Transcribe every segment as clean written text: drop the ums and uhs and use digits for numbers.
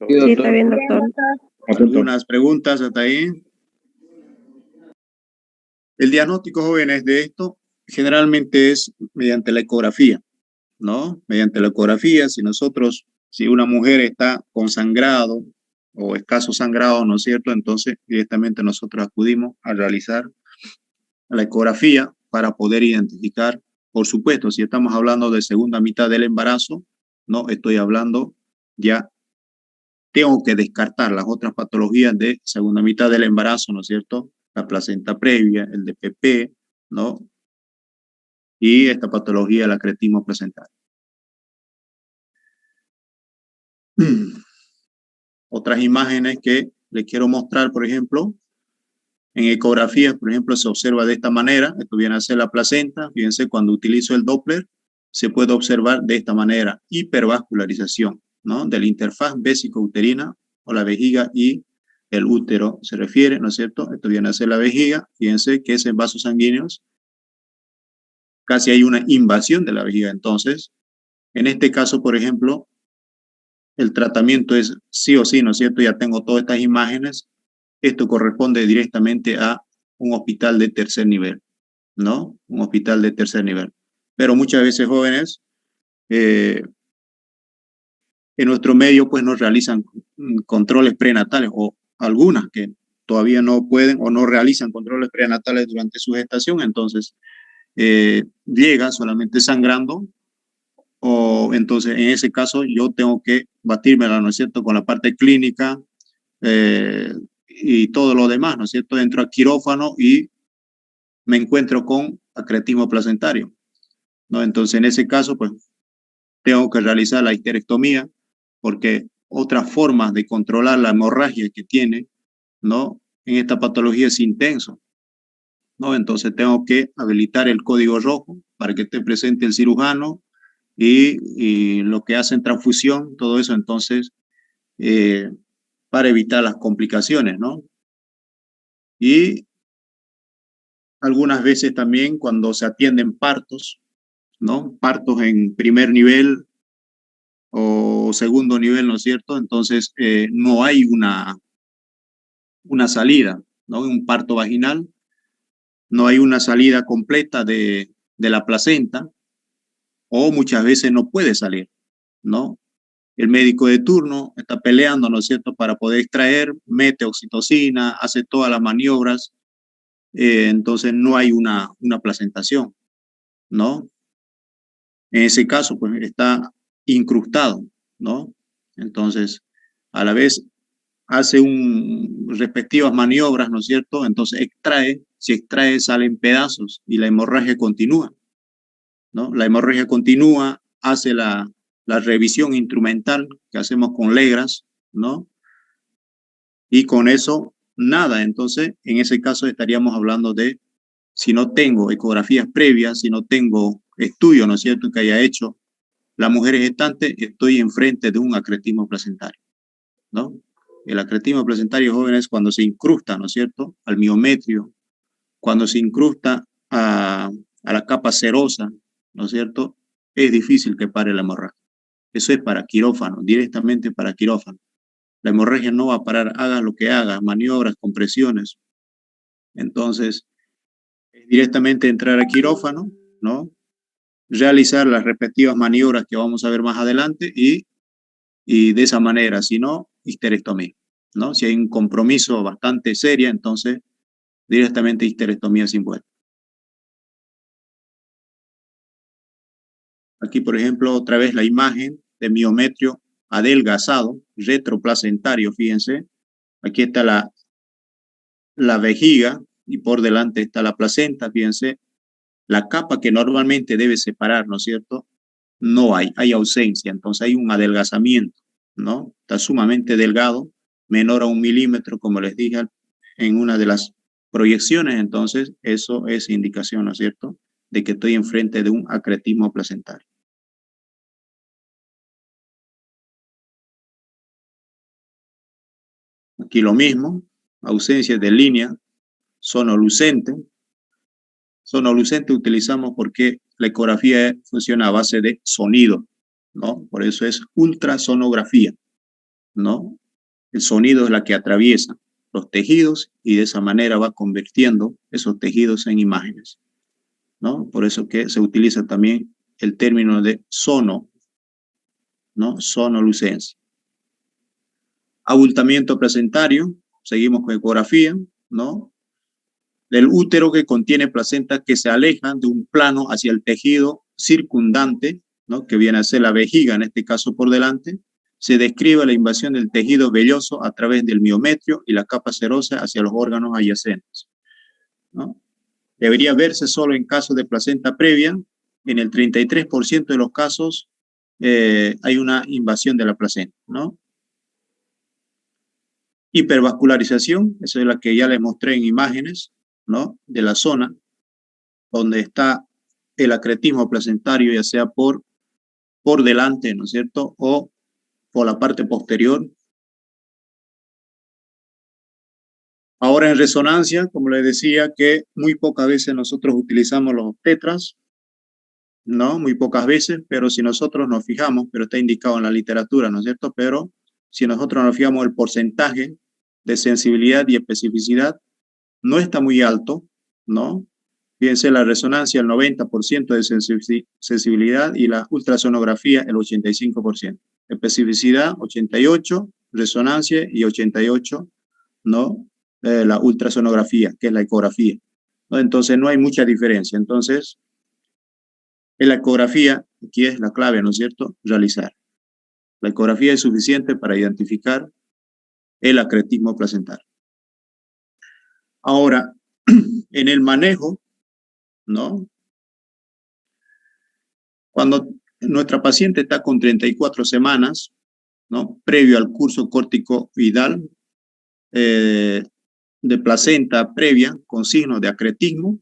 Sí, está bien, doctor. ¿Algunas preguntas hasta ahí? El diagnóstico, jóvenes, de esto generalmente es mediante la ecografía, ¿no? Mediante la ecografía, si una mujer está con sangrado o escaso sangrado, ¿no es cierto? Entonces, directamente nosotros acudimos a realizar la ecografía para poder identificar, por supuesto, si estamos hablando de segunda mitad del embarazo, no estoy hablando ya, tengo que descartar las otras patologías de segunda mitad del embarazo, ¿no es cierto? La placenta previa, el DPP, ¿no? Y esta patología, el acretismo placentario. Otras imágenes que les quiero mostrar, por ejemplo, en ecografías, por ejemplo, se observa de esta manera. Esto viene a ser la placenta. Fíjense, cuando utilizo el Doppler, se puede observar de esta manera, hipervascularización, ¿no? De la interfaz vésico-uterina o la vejiga y el útero se refiere, ¿no es cierto? Esto viene a ser la vejiga. Fíjense que es en vasos sanguíneos. Casi hay una invasión de la vejiga. Entonces, en este caso, por ejemplo, el tratamiento es sí o sí, ¿no es cierto? Ya tengo todas estas imágenes. Esto corresponde directamente a un hospital de tercer nivel, ¿no? Un hospital de tercer nivel. Pero muchas veces jóvenes en nuestro medio pues nos realizan controles prenatales o algunas que todavía no pueden o no realizan controles prenatales durante su gestación, entonces llega solamente sangrando o entonces en ese caso yo tengo que batírmela, ¿no es cierto?, con la parte clínica y todo lo demás, ¿no es cierto? Entro a quirófano y me encuentro con acretismo placentario, ¿no? Entonces, en ese caso, pues, tengo que realizar la histerectomía porque otras formas de controlar la hemorragia que tiene, ¿no? En esta patología es intenso, ¿no? Entonces, tengo que habilitar el código rojo para que esté presente el cirujano y lo que hacen transfusión, todo eso, entonces, para evitar las complicaciones, ¿no? Y algunas veces también cuando se atienden partos, ¿no? Partos en primer nivel o segundo nivel, ¿no es cierto? Entonces, no hay una salida, ¿no? Un parto vaginal, no hay una salida completa de la placenta o muchas veces no puede salir, ¿no? El médico de turno está peleando, ¿no es cierto?, para poder extraer, mete oxitocina, hace todas las maniobras, entonces no hay una placentación, ¿no? En ese caso, pues está incrustado, ¿no? Entonces, a la vez hace respectivas maniobras, ¿no es cierto? Entonces extrae, si extrae salen pedazos y la hemorragia continúa, ¿no? La hemorragia continúa, hace la revisión instrumental que hacemos con Legras, ¿no? Y con eso, nada. Entonces, en ese caso estaríamos hablando de, si no tengo ecografías previas, si no tengo estudio, ¿no es cierto?, que haya hecho la mujer gestante, estoy enfrente de un acretismo placentario, ¿no? El acretismo placentario, jóvenes, cuando se incrusta, ¿no es cierto?, al miometrio, cuando se incrusta a la capa serosa, ¿no es cierto?, es difícil que pare la hemorragia. Eso es para quirófano, directamente para quirófano. La hemorragia no va a parar, haga lo que haga, maniobras, compresiones. Entonces, directamente entrar a quirófano, ¿no? Realizar las respectivas maniobras que vamos a ver más adelante y de esa manera, si no, histerectomía, ¿no? Si hay un compromiso bastante serio, entonces directamente histerectomía sin vuelta. Aquí, por ejemplo, otra vez la imagen de miometrio adelgazado, retroplacentario, fíjense. Aquí está la vejiga y por delante está la placenta, fíjense. La capa que normalmente debe separar, ¿no es cierto?, no hay ausencia, entonces hay un adelgazamiento, ¿no? Está sumamente delgado, menor a 1 milímetro, como les dije en una de las proyecciones, entonces eso es indicación, ¿no es cierto?, de que estoy enfrente de un acretismo placentario. Aquí lo mismo, ausencia de línea, sonolucente. Sonolucente utilizamos porque la ecografía funciona a base de sonido, ¿no? Por eso es ultrasonografía. ¿no? El sonido es la que atraviesa los tejidos y de esa manera va convirtiendo esos tejidos en imágenes, ¿no? Por eso que se utiliza también el término de sono, ¿no? Sonolucencia. Abultamiento placentario, seguimos con ecografía, ¿no? Del útero que contiene placenta que se alejan de un plano hacia el tejido circundante, ¿no? Que viene a ser la vejiga, en este caso por delante, se describe la invasión del tejido velloso a través del miometrio y la capa serosa hacia los órganos adyacentes, ¿no? Debería verse solo en casos de placenta previa. En el 33% de los casos hay una invasión de la placenta, ¿no? Hipervascularización, esa es la que ya les mostré en imágenes, ¿no? De la zona donde está el acretismo placentario, ya sea por delante, ¿no es cierto? O por la parte posterior. Ahora en resonancia, como les decía, que muy pocas veces nosotros utilizamos los tetras, ¿no? Muy pocas veces, pero si nosotros nos fijamos, pero está indicado en la literatura, ¿no es cierto? Pero si nosotros nos fijamos el porcentaje de sensibilidad y especificidad, no está muy alto, ¿no? Fíjense, la resonancia el 90% de sensibilidad y la ultrasonografía el 85%. Especificidad 88, resonancia y 88, ¿no? La ultrasonografía, que es la ecografía, ¿no? Entonces no hay mucha diferencia. Entonces, en la ecografía, aquí es la clave, ¿no es cierto? Realizar. La ecografía es suficiente para identificar el acretismo placental. Ahora, en el manejo, ¿no? Cuando nuestra paciente está con 34 semanas, ¿no? Previo al curso corticoidal de placenta previa con signos de acretismo,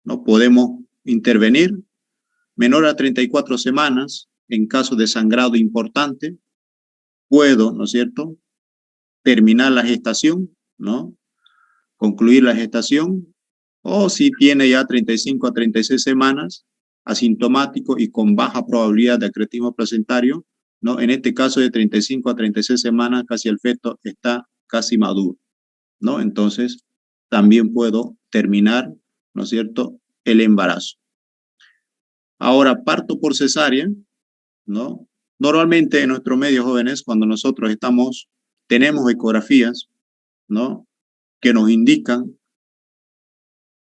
¿no? Podemos intervenir. Menor a 34 semanas, en caso de sangrado importante, puedo, ¿no es cierto?, terminar la gestación, ¿no? Concluir la gestación, o si tiene ya 35 a 36 semanas, asintomático y con baja probabilidad de acretismo placentario, ¿no? En este caso de 35 a 36 semanas, casi el feto está casi maduro, ¿no? Entonces, también puedo terminar, ¿no es cierto?, el embarazo. Ahora, parto por cesárea, ¿no? Normalmente en nuestros medios jóvenes, cuando nosotros tenemos ecografías, ¿no? Que nos indican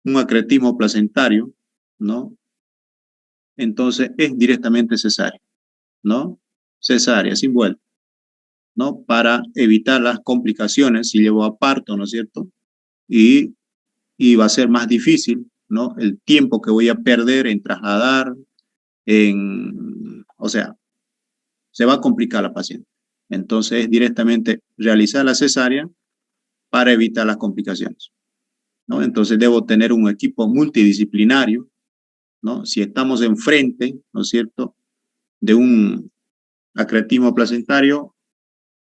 un acretismo placentario, ¿no? Entonces es directamente cesárea, ¿no? Cesárea, sin vuelta, ¿no? Para evitar las complicaciones si llevo a parto, ¿no es cierto? Y va a ser más difícil, ¿no? El tiempo que voy a perder en trasladar, o sea, se va a complicar la paciente. Entonces es directamente realizar la cesárea para evitar las complicaciones, ¿no? Entonces debo tener un equipo multidisciplinario, ¿no? Si estamos enfrente, ¿no es cierto?, de un acretismo placentario,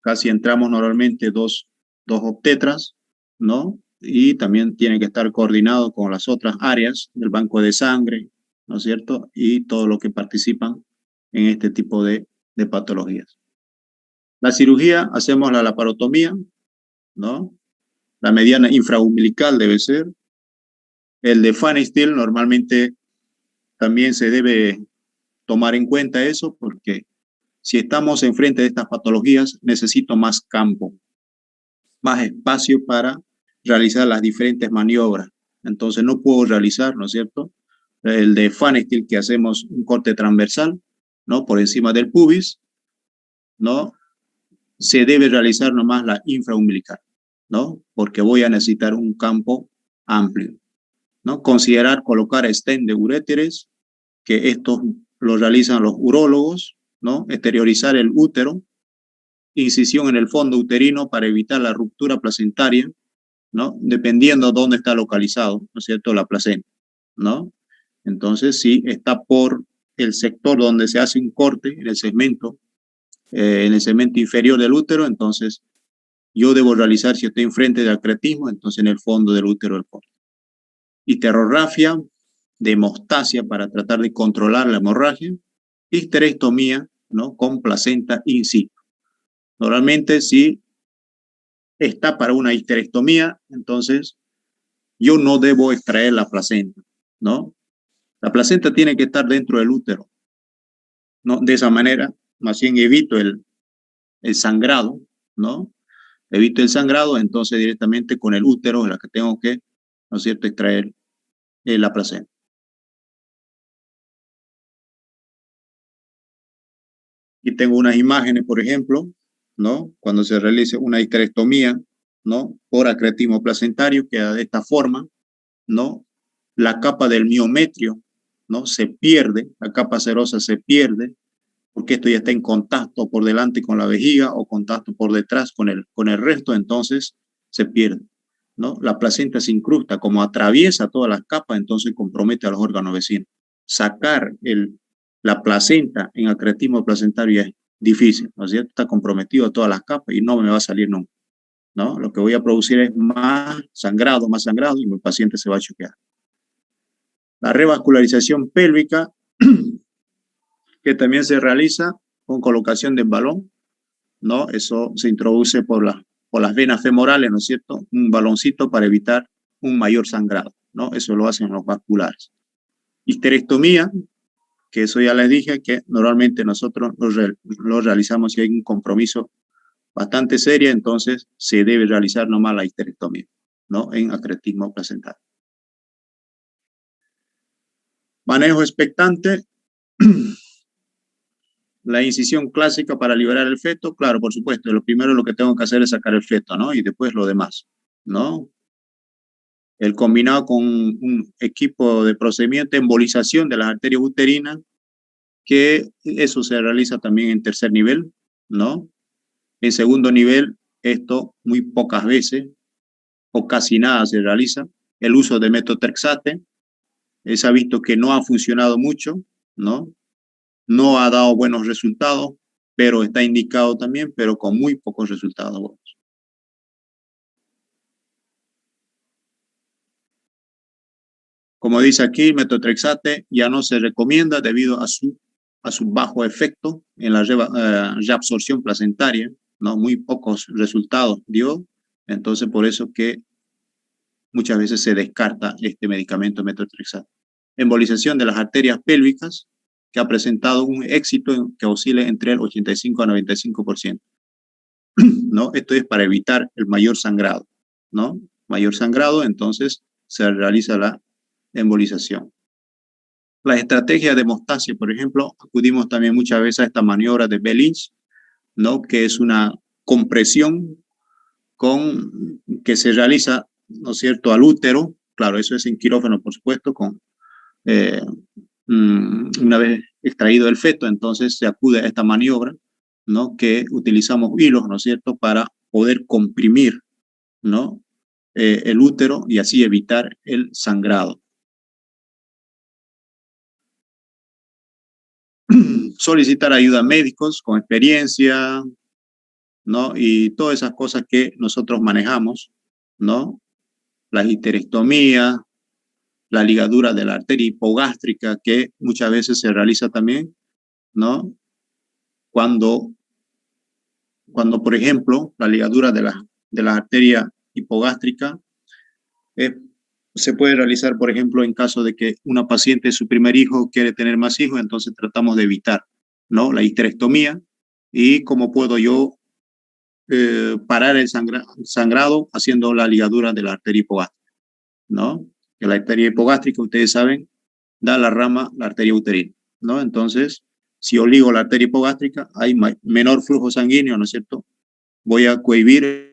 casi entramos normalmente dos obstetras, ¿no? Y también tiene que estar coordinado con las otras áreas del banco de sangre, ¿no es cierto? Y todo lo que participan en este tipo de patologías. La cirugía, hacemos la laparotomía, ¿no? La mediana infraumbilical debe ser. El de Fanny Steele normalmente también se debe tomar en cuenta eso, porque si estamos enfrente de estas patologías, necesito más campo, más espacio para realizar las diferentes maniobras. Entonces no puedo realizar, ¿no es cierto?, el de Fanny Steele, que hacemos un corte transversal, ¿no?, por encima del pubis, ¿no? Se debe realizar nomás la infraumbilical, ¿no? Porque voy a necesitar un campo amplio, ¿no? Considerar colocar stent de uréteres, que estos lo realizan los urólogos, ¿no? Exteriorizar el útero, incisión en el fondo uterino para evitar la ruptura placentaria, ¿no? Dependiendo dónde está localizado, ¿no es cierto?, la placenta, ¿no? Entonces, si está por el sector donde se hace un corte en el segmento inferior del útero, entonces yo debo realizar, si estoy enfrente del acretismo, entonces en el fondo del útero el corte. Histerografia de hemostasia para tratar de controlar la hemorragia. Histerectomía, ¿no?, con placenta in situ, Normalmente, si está para una histerectomía, entonces yo no debo extraer la placenta, ¿no? La placenta tiene que estar dentro del útero, ¿no? De esa manera, más bien evito el sangrado, ¿no? Evito el sangrado, entonces directamente con el útero es la que tengo que, ¿no es cierto?, extraer la placenta. Y tengo unas imágenes, por ejemplo, ¿no? Cuando se realice una histerectomía, ¿no? Por acretismo placentario, queda de esta forma, ¿no? La capa del miometrio, ¿no? Se pierde, la capa serosa se pierde, porque esto ya está en contacto por delante con la vejiga o contacto por detrás con el resto, entonces se pierde, ¿no? La placenta se incrusta, como atraviesa todas las capas, entonces compromete a los órganos vecinos. Sacar la placenta en acretismo placentario es difícil, ¿no es cierto? Está comprometido a todas las capas y no me va a salir nunca, ¿no? Lo que voy a producir es más sangrado, y mi paciente se va a choquear. La revascularización pélvica, que también se realiza con colocación de balón, ¿no? Eso se introduce por las venas femorales, ¿no es cierto? Un baloncito para evitar un mayor sangrado, ¿no? Eso lo hacen los vasculares. Histerectomía, que eso ya les dije, que normalmente nosotros lo realizamos si hay un compromiso bastante serio, entonces se debe realizar nomás la histerectomía, ¿no? En acretismo placentario. Manejo expectante. La incisión clásica para liberar el feto, claro, por supuesto, lo primero lo que tengo que hacer es sacar el feto, ¿no? Y después lo demás, ¿no? El combinado con un equipo de procedimiento, embolización de las arterias uterinas, que eso se realiza también en tercer nivel, ¿no? En segundo nivel, esto muy pocas veces o casi nada se realiza. El uso de metotrexate, se ha visto que no ha funcionado mucho, ¿no? No ha dado buenos resultados, pero está indicado también, pero con muy pocos resultados buenos. Como dice aquí, metotrexate ya no se recomienda debido a su bajo efecto en la reabsorción placentaria, ¿no? Muy pocos resultados dio, entonces por eso que muchas veces se descarta este medicamento metotrexate. Embolización de las arterias pélvicas, que ha presentado un éxito que oscila entre el 85 a 95%, ¿no? Esto es para evitar el mayor sangrado, ¿no? Mayor sangrado, entonces se realiza la embolización. La estrategia de hemostasia, por ejemplo, acudimos también muchas veces a esta maniobra de Bellynch, ¿no? Que es una compresión que se realiza, ¿no es cierto?, al útero. Claro, eso es en quirófano, por supuesto, una vez extraído el feto, entonces se acude a esta maniobra, ¿no? Que utilizamos hilos, ¿no es cierto?, para poder comprimir, ¿no? El útero y así evitar el sangrado. Solicitar ayuda a médicos con experiencia, ¿no? Y todas esas cosas que nosotros manejamos, ¿no? La histerectomía, la ligadura de la arteria hipogástrica, que muchas veces se realiza también, ¿no? Cuando por ejemplo, la ligadura de la arteria hipogástrica se puede realizar, por ejemplo, en caso de que una paciente, su primer hijo, quiere tener más hijos, entonces tratamos de evitar, ¿no? La histerectomía y cómo puedo yo parar el sangrado haciendo la ligadura de la arteria hipogástrica, ¿no? Que la arteria hipogástrica, ustedes saben, da la rama, la arteria uterina, ¿no? Entonces, si yo ligo la arteria hipogástrica, hay menor flujo sanguíneo, ¿no es cierto? Voy a cohibir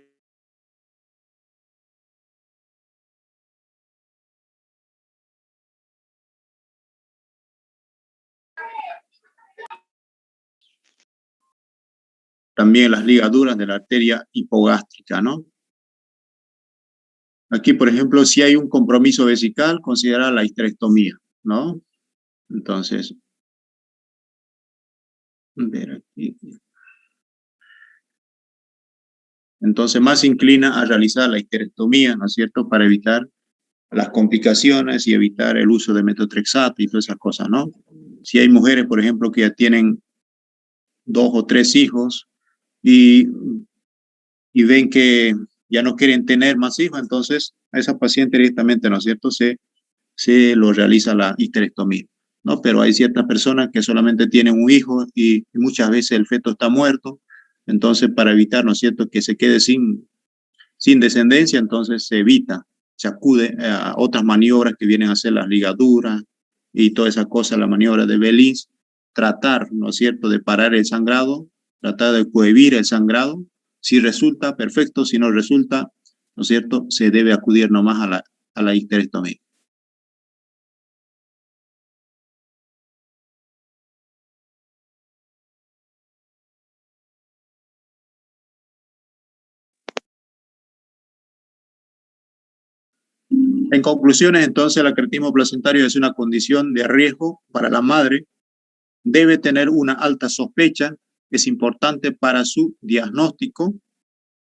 también las ligaduras de la arteria hipogástrica, ¿no? Aquí, por ejemplo, si hay un compromiso vesical, considera la histerectomía, ¿no? Entonces, ver aquí. Entonces, más se inclina a realizar la histerectomía, ¿no es cierto?, para evitar las complicaciones y evitar el uso de metotrexate y todas esas cosas, ¿no? Si hay mujeres, por ejemplo, que ya tienen 2 o 3 hijos, y, y ven que ya no quieren tener más hijos, entonces a esa paciente directamente, ¿no es cierto?, se lo realiza la histerectomía, ¿no? Pero hay ciertas personas que solamente tienen un hijo y muchas veces el feto está muerto, entonces para evitar, ¿no es cierto?, que se quede sin descendencia, entonces se evita, se acude a otras maniobras que vienen a ser las ligaduras y toda esa cosa, la maniobra de Bellins, tratar, ¿no es cierto?, de parar el sangrado, tratar de cohibir el sangrado. Si resulta, perfecto; si no resulta, ¿no es cierto?, se debe acudir nomás a la histerectomía. En conclusiones, entonces, el acretismo placentario es una condición de riesgo para la madre, debe tener una alta sospecha, es importante para su diagnóstico,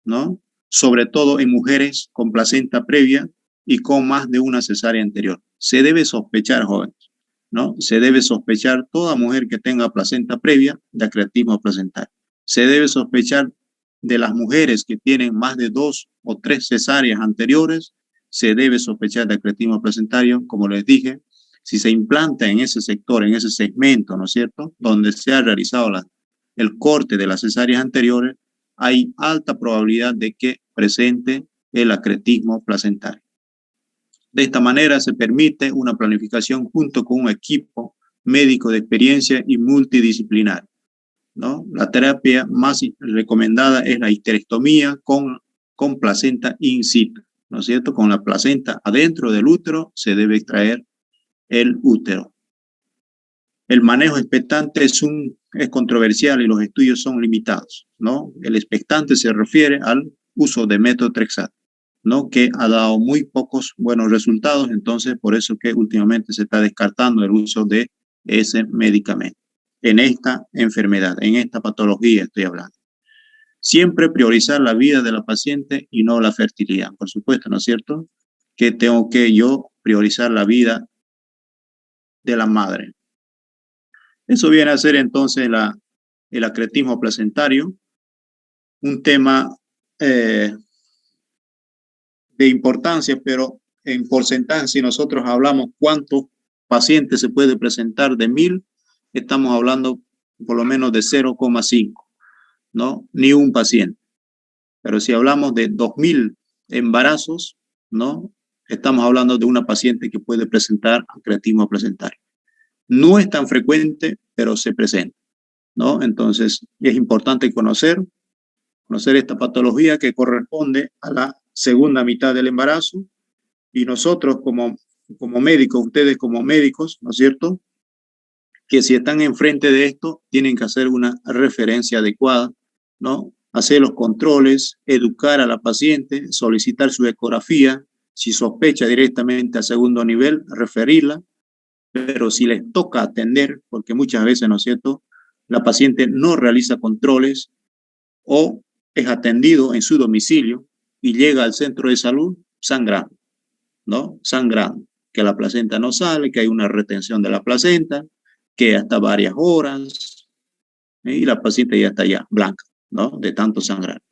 ¿no? Sobre todo en mujeres con placenta previa y con más de una cesárea anterior. Se debe sospechar, jóvenes, ¿no? Se debe sospechar toda mujer que tenga placenta previa de acretismo placentario. Se debe sospechar de las mujeres que tienen más de 2 o 3 cesáreas anteriores. Se debe sospechar de acretismo placentario, como les dije, si se implanta en ese sector, en ese segmento, ¿no es cierto?, donde se ha realizado el corte de las cesáreas anteriores, hay alta probabilidad de que presente el acretismo placentario. De esta manera se permite una planificación junto con un equipo médico de experiencia y multidisciplinar, ¿no? La terapia más recomendada es la histerectomía con placenta in situ, ¿no es cierto? Con la placenta adentro del útero se debe extraer el útero. El manejo expectante es controversial y los estudios son limitados, ¿no? El expectante se refiere al uso de metotrexato, ¿no?, que ha dado muy pocos buenos resultados, entonces por eso que últimamente se está descartando el uso de ese medicamento en esta enfermedad, en esta patología estoy hablando. Siempre priorizar la vida de la paciente y no la fertilidad, por supuesto, ¿no es cierto?, que tengo que yo priorizar la vida de la madre. Eso viene a ser entonces el acretismo placentario, un tema de importancia, pero en porcentaje, si nosotros hablamos cuántos pacientes se puede presentar de 1000, estamos hablando por lo menos de 0,5, ¿no? Ni un paciente. Pero si hablamos de 2000 embarazos, ¿no?, estamos hablando de una paciente que puede presentar acretismo placentario. No es tan frecuente, pero se presenta, ¿no? Entonces, es importante conocer esta patología que corresponde a la segunda mitad del embarazo, y nosotros como médicos, ustedes como médicos, ¿no es cierto?, que si están enfrente de esto, tienen que hacer una referencia adecuada, ¿no? Hacer los controles, educar a la paciente, solicitar su ecografía, si sospecha directamente a segundo nivel, referirla, pero si les toca atender, porque muchas veces, ¿no es cierto?, la paciente no realiza controles o es atendido en su domicilio y llega al centro de salud sangrando, ¿no? Sangrando, que la placenta no sale, que hay una retención de la placenta, que hasta varias horas, y la paciente ya está ya blanca, ¿no?, de tanto sangrar.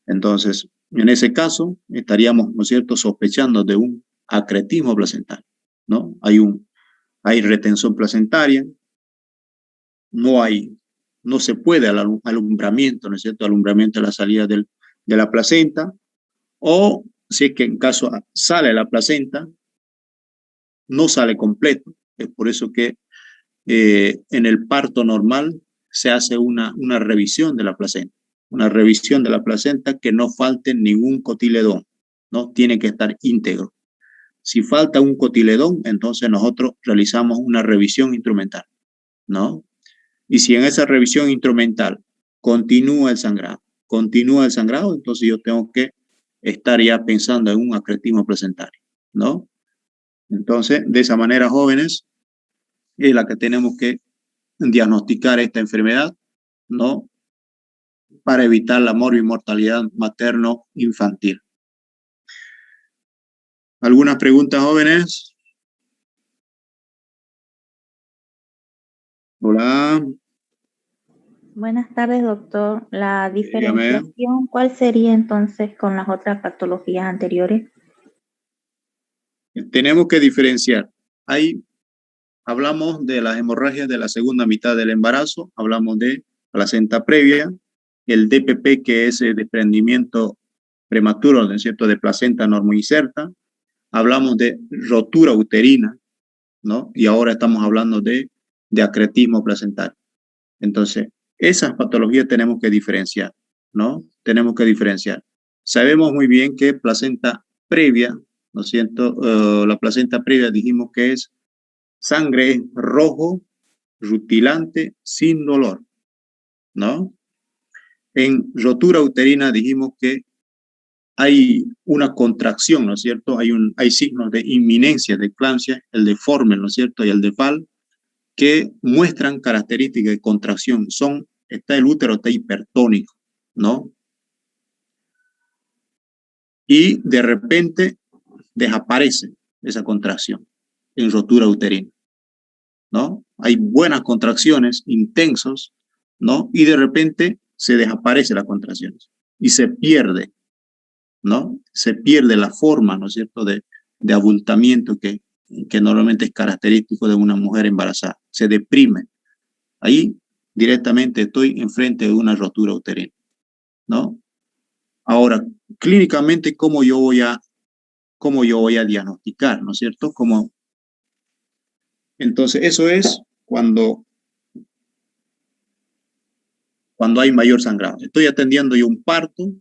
Entonces, en ese caso, estaríamos, ¿no es cierto?, sospechando de un acretismo placentario, ¿no? Hay retención placentaria, no se puede alumbramiento, ¿no es cierto?, alumbramiento de la salida de la placenta, o si es que en caso sale la placenta, no sale completo. Es por eso que en el parto normal se hace una revisión de la placenta, que no falte ningún cotiledón, ¿no? Tiene que estar íntegro. Si falta un cotiledón, entonces nosotros realizamos una revisión instrumental, ¿no? Y si en esa revisión instrumental continúa el sangrado, entonces yo tengo que estar ya pensando en un acretismo placentario, ¿no? Entonces, de esa manera, jóvenes, es la que tenemos que diagnosticar esta enfermedad, ¿no?, para evitar la morbimortalidad materno-infantil. ¿Algunas preguntas, jóvenes? Hola. Buenas tardes, doctor. La Dígame, diferenciación, ¿cuál sería entonces con las otras patologías anteriores? tenemos que diferenciar. Hay Hablamos de las hemorragias de la segunda mitad del embarazo, hablamos de placenta previa, el DPP, que es el desprendimiento prematuro, ¿no es cierto?, de placenta normoinserta, hablamos de rotura uterina, ¿no? Y ahora estamos hablando de acretismo placentario. Entonces, esas patologías tenemos que diferenciar, ¿no? Tenemos que diferenciar. Sabemos muy bien que placenta previa, ¿no es cierto? La placenta previa dijimos que es sangre rojo, rutilante, sin dolor, ¿no? En rotura uterina dijimos que hay una contracción, ¿no es cierto? Hay signos de inminencia de eclampsia, el de Formel, ¿no es cierto? Y el de Fall, que muestran características de contracción. Está el útero, está hipertónico, ¿no? Y de repente desaparece esa contracción en rotura uterina, ¿no? Hay buenas contracciones, intensos, ¿no? Y de repente se desaparece las contracciones y se pierde, ¿no? Se pierde la forma, ¿no es cierto?, de abultamiento que normalmente es característico de una mujer embarazada. Se deprime. Ahí directamente estoy enfrente de una rotura uterina, ¿no? Ahora, clínicamente, cómo yo voy a diagnosticar, ¿no es cierto? Entonces, eso es cuando hay mayor sangrado. Estoy atendiendo yo un parto,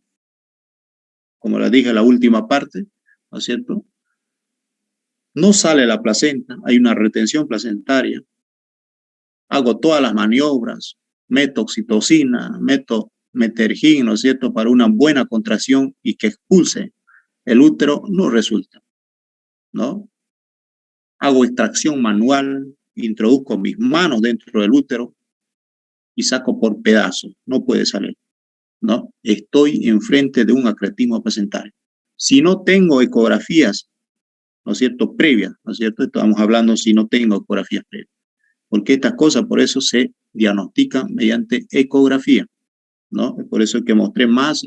como les dije, la última parte, ¿no es cierto? No sale la placenta, hay una retención placentaria, hago todas las maniobras, meto oxitocina, meto metergin, ¿no es cierto?, para una buena contracción y que expulse el útero, no resulta, ¿no? Hago extracción manual, introduzco mis manos dentro del útero y saco por pedazos, no puede salir, ¿no? Estoy enfrente de un acretismo placentario. Si no tengo ecografías, ¿no es cierto?, previas, ¿no es cierto? Estamos hablando si no tengo ecografías previas, porque estas cosas por eso se diagnostican mediante ecografía, ¿no? Por eso es que mostré más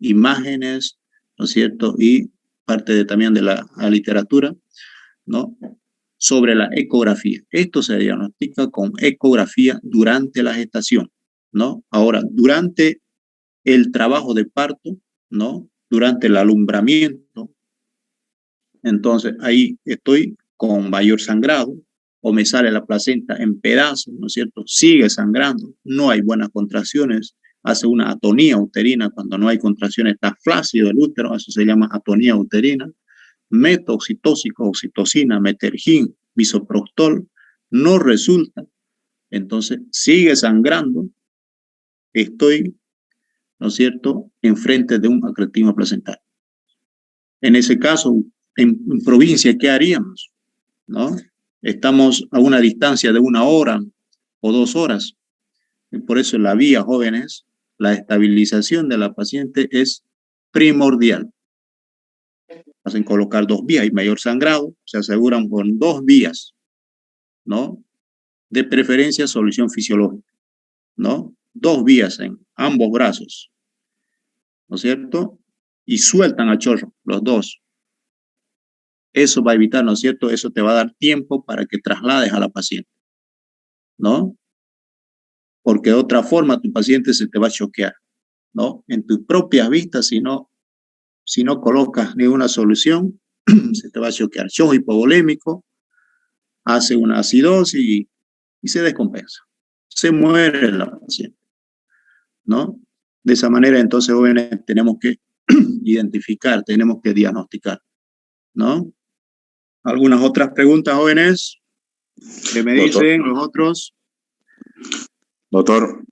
imágenes, ¿no es cierto? Y parte también de la literatura, ¿no? Sobre la ecografía. Esto se diagnostica con ecografía durante la gestación, ¿no? Ahora, durante el trabajo de parto, ¿no? Durante el alumbramiento, entonces ahí estoy con mayor sangrado o me sale la placenta en pedazos, ¿no es cierto? Sigue sangrando, no hay buenas contracciones, hace una atonía uterina cuando no hay contracciones, está flácido el útero, eso se llama atonía uterina. Metoxitóxico, oxitocina, metergin, bisoprostol, no resulta, entonces sigue sangrando, estoy, ¿no es cierto?, enfrente de un acretismo placentario. En ese caso, en provincia, ¿qué haríamos? ¿No? Estamos a una distancia de 1 hora o 2 horas. Y por eso en la vía, jóvenes, la estabilización de la paciente es primordial. Hacen colocar 2 vías, hay mayor sangrado, se aseguran con 2 vías, ¿no? De preferencia solución fisiológica, ¿no? 2 vías en ambos brazos, ¿no es cierto? Y sueltan al chorro, los dos. Eso va a evitar, ¿no es cierto? Eso te va a dar tiempo para que traslades a la paciente, ¿no? Porque de otra forma tu paciente se te va a choquear, ¿no? En tus propias vistas, si no colocas ninguna solución, se te va a choquear. Shock hipovolémico, hace una acidosis y se descompensa. Se muere la paciente, ¿no? De esa manera, entonces, jóvenes, tenemos que identificar, tenemos que diagnosticar, ¿no? ¿Algunas otras preguntas, jóvenes? ¿Qué me Doctor, dicen los otros? doctor,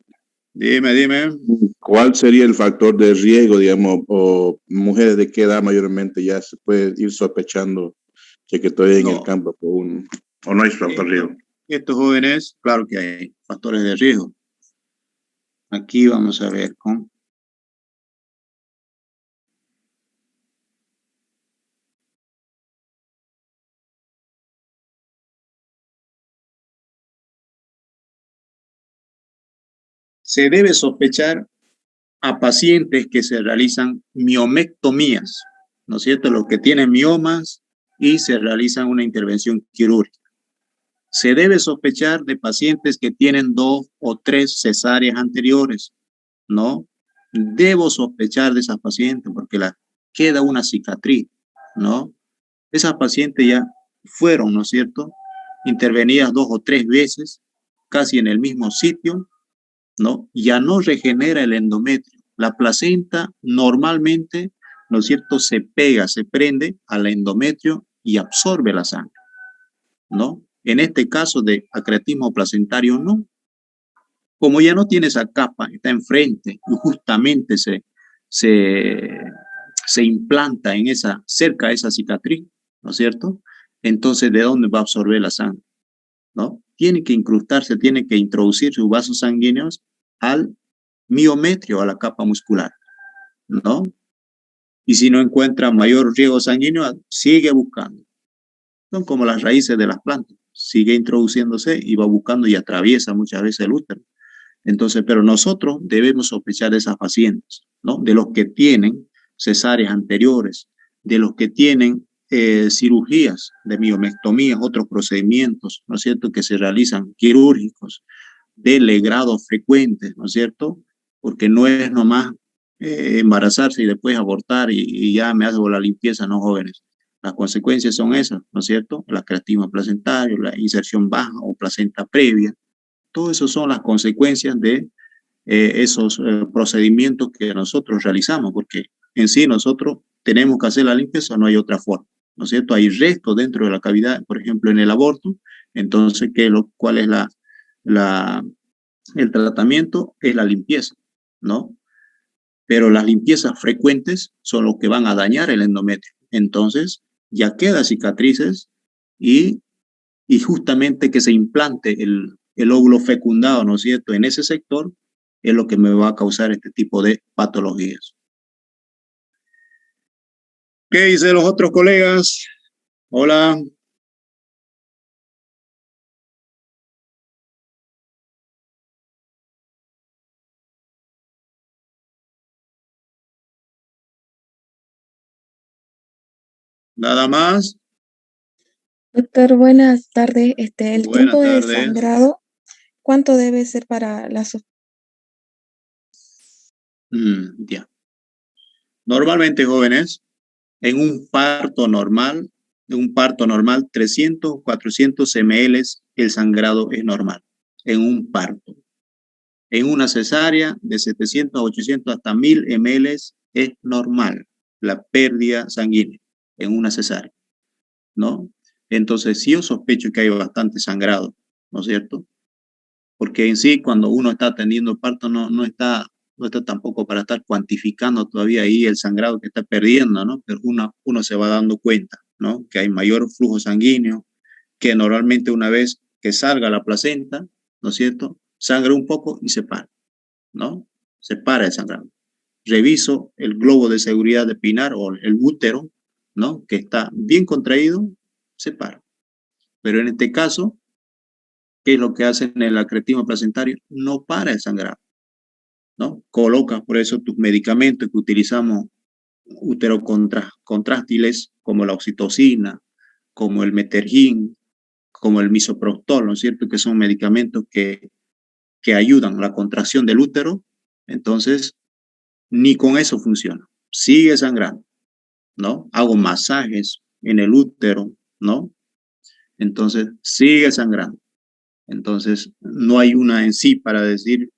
Dime. ¿cuál sería el factor de riesgo, digamos, o mujeres de qué edad mayormente ya se puede ir sospechando que estoy en el No, campo o no hay factor de riesgo? estos jóvenes, claro que hay factores de riesgo. Aquí vamos a ver con Se debe sospechar a pacientes que se realizan miomectomías, ¿no es cierto? Los que tienen miomas y se realizan una intervención quirúrgica. Se debe sospechar de pacientes que tienen 2 o 3 cesáreas anteriores, ¿no? Debo sospechar de esas pacientes porque queda una cicatriz, ¿no? Esas pacientes ya fueron, ¿no es cierto?, intervenidas 2 o 3 veces, casi en el mismo sitio, ¿no? Ya no regenera el endometrio. La placenta normalmente, ¿no es cierto?, se pega, se prende al endometrio y absorbe la sangre, ¿no? En este caso de acretismo placentario, no. Como ya no tiene esa capa, está enfrente y justamente se implanta en cerca de esa cicatriz, ¿no es cierto? Entonces, ¿de dónde va a absorber la sangre? ¿No? Tiene que incrustarse, tiene que introducir sus vasos sanguíneos al miometrio, a la capa muscular, ¿no? Y si no encuentra mayor riego sanguíneo, sigue buscando. Son como las raíces de las plantas, sigue introduciéndose y va buscando y atraviesa muchas veces el útero. Entonces, pero nosotros debemos sospechar de esas pacientes, ¿no? De los que tienen cesáreas anteriores, de los que tienen cirugías de miomectomía, otros procedimientos, ¿no es cierto?, que se realizan quirúrgicos, de legrados frecuentes, ¿no es cierto? Porque no es nomás embarazarse y después abortar y ya me hago la limpieza, no, jóvenes. Las consecuencias son esas, ¿no es cierto? El acretismo placentario, la inserción baja o placenta previa. Todo eso son las consecuencias de esos procedimientos que nosotros realizamos, porque en sí nosotros tenemos que hacer la limpieza, no hay otra forma, ¿no es cierto? Hay restos dentro de la cavidad, por ejemplo, en el aborto. Entonces, ¿cuál es el tratamiento? Es la limpieza, ¿no? Pero las limpiezas frecuentes son los que van a dañar el endometrio. Entonces, ya quedan cicatrices y justamente que se implante el óvulo fecundado, ¿no es cierto?, en ese sector, es lo que me va a causar este tipo de patologías. ¿Qué dicen los otros colegas? Hola. ¿Nada más? Doctor, buenas tardes. El Buenas tiempo de tardes. sangrado, ¿cuánto debe ser para la Ya. Normalmente, jóvenes, en un parto normal, 300 o 400 ml el sangrado es normal, en un parto. En una cesárea de 700 a 800 hasta 1000 ml es normal la pérdida sanguínea en una cesárea, ¿no? Entonces, sí, yo sospecho que hay bastante sangrado, ¿no es cierto? Porque en sí, cuando uno está atendiendo parto, no está tampoco para estar cuantificando todavía ahí el sangrado que está perdiendo, ¿no? Pero uno se va dando cuenta, ¿no? Que hay mayor flujo sanguíneo, que normalmente una vez que salga la placenta, ¿no es cierto?, sangra un poco y se para, ¿no? Se para el sangrado. Reviso el globo de seguridad de Pinar o el útero, ¿no?, que está bien contraído, se para. Pero en este caso, ¿qué es lo que hacen en el acretismo placentario? No para el sangrado, ¿no? Colocas por eso tus medicamentos que utilizamos uterocontráctiles como la oxitocina, como el metergin, como el misoprostol, ¿no es cierto?, que son medicamentos que ayudan a la contracción del útero. Entonces, ni con eso funciona. Sigue sangrando, ¿no? Hago masajes en el útero, ¿no? Entonces, sigue sangrando. Entonces, no hay una en sí para decir,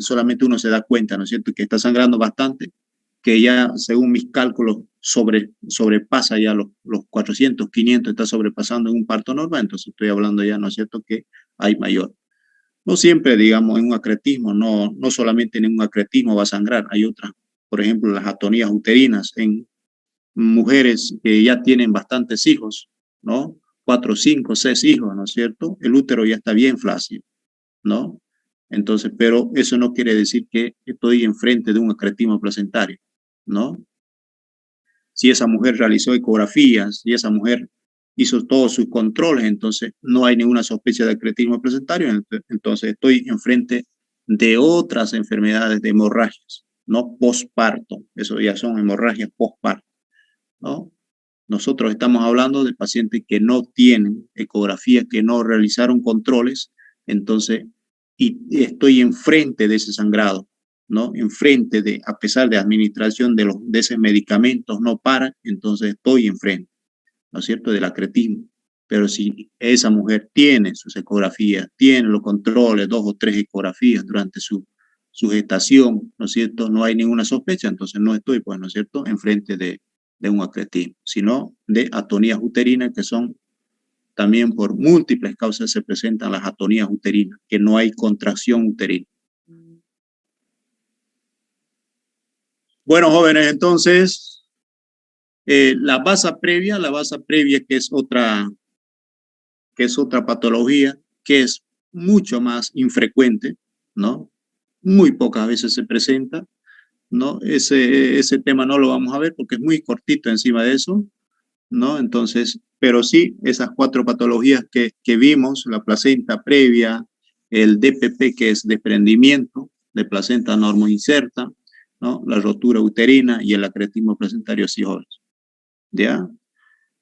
solamente uno se da cuenta, ¿no es cierto?, que está sangrando bastante, que ya, según mis cálculos, sobrepasa ya los 400, 500, está sobrepasando en un parto normal. Entonces, estoy hablando ya, ¿no es cierto?, que hay mayor. No siempre, digamos, en un acretismo, no solamente en un acretismo va a sangrar, hay otras, por ejemplo, las atonías uterinas en mujeres que ya tienen bastantes hijos, ¿no? 4, 5, 6 hijos, ¿no es cierto? El útero ya está bien flácido, ¿no? Entonces, pero eso no quiere decir que estoy enfrente de un acretismo placentario, ¿no? Si esa mujer realizó ecografías, si esa mujer hizo todos sus controles, entonces no hay ninguna sospecha de acretismo placentario, entonces estoy enfrente de otras enfermedades de hemorragias, no posparto. Eso ya son hemorragias posparto, ¿no? Nosotros estamos hablando de pacientes que no tienen ecografía, que no realizaron controles, entonces, y estoy enfrente de ese sangrado, ¿no? Enfrente de, a pesar de administración de esos medicamentos no para, entonces estoy enfrente, ¿no es cierto?, del acretismo. Pero si esa mujer tiene sus ecografías, tiene los controles, 2 o 3 ecografías durante su gestación, ¿no es cierto?, no hay ninguna sospecha, entonces no estoy, pues, ¿no es cierto?, enfrente de un acretismo, sino de atonías uterinas, que son también por múltiples causas se presentan las atonías uterinas, que no hay contracción uterina. Bueno, jóvenes, entonces, la basa previa que es otra patología que es mucho más infrecuente, ¿no? Muy pocas veces se presenta, ¿no? Ese tema no lo vamos a ver porque es muy cortito encima de eso, ¿no? Entonces, pero sí, esas 4 patologías que vimos, la placenta previa, el DPP, que es desprendimiento de placenta normoinserta, ¿no? La rotura uterina y el acretismo placentario así jóvenes, ¿ya?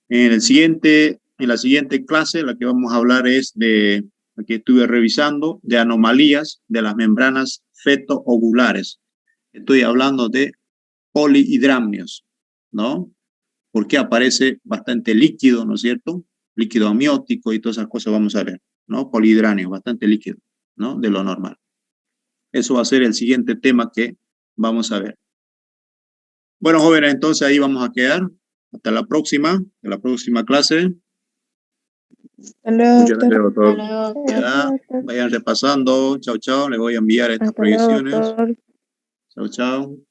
En la siguiente clase, la que vamos a hablar es de, aquí estuve revisando, de anomalías de las membranas feto-ovulares. Estoy hablando de polihidramnios, ¿no? Porque aparece bastante líquido, ¿no es cierto? Líquido amniótico y todas esas cosas vamos a ver, ¿no? Polihidramnios, bastante líquido, ¿no? De lo normal. Eso va a ser el siguiente tema que vamos a ver. Bueno, jóvenes, entonces ahí vamos a quedar. Hasta la próxima clase. Hasta luego, Muchas gracias, doctor. Ya, vayan repasando. Chao, chao. Les voy a enviar estas Hasta luego, proyecciones. doctor. Chao, chao.